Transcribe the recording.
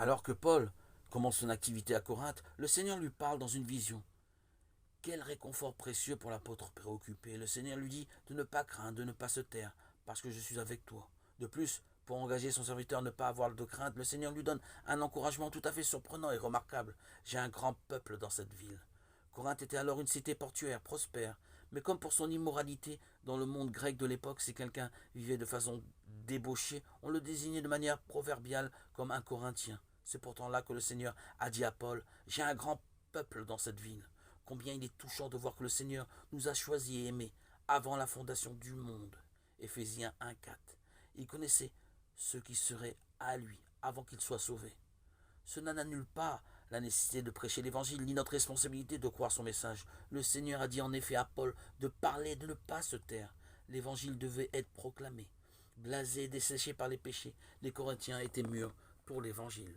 Alors que Paul commence son activité à Corinthe, le Seigneur lui parle dans une vision. Quel réconfort précieux pour l'apôtre préoccupé. Le Seigneur lui dit de ne pas craindre, de ne pas se taire, parce que je suis avec toi. De plus, pour engager son serviteur à ne pas avoir de crainte, le Seigneur lui donne un encouragement tout à fait surprenant et remarquable. J'ai un grand peuple dans cette ville. Corinthe était alors une cité portuaire, prospère, mais comme pour son immoralité, dans le monde grec de l'époque, si quelqu'un vivait de façon débauchée, on le désignait de manière proverbiale comme un Corinthien. C'est pourtant là que le Seigneur a dit à Paul, j'ai un grand peuple dans cette ville. Combien il est touchant de voir que le Seigneur nous a choisis et aimés avant la fondation du monde. Éphésiens 1,4. Il connaissait ceux qui seraient à lui avant qu'il soit sauvé. Cela n'annule pas la nécessité de prêcher l'évangile ni notre responsabilité de croire son message. Le Seigneur a dit en effet à Paul de parler, de ne pas se taire. L'évangile devait être proclamé. Blasés, desséchés par les péchés, les Corinthiens étaient mûrs pour l'évangile.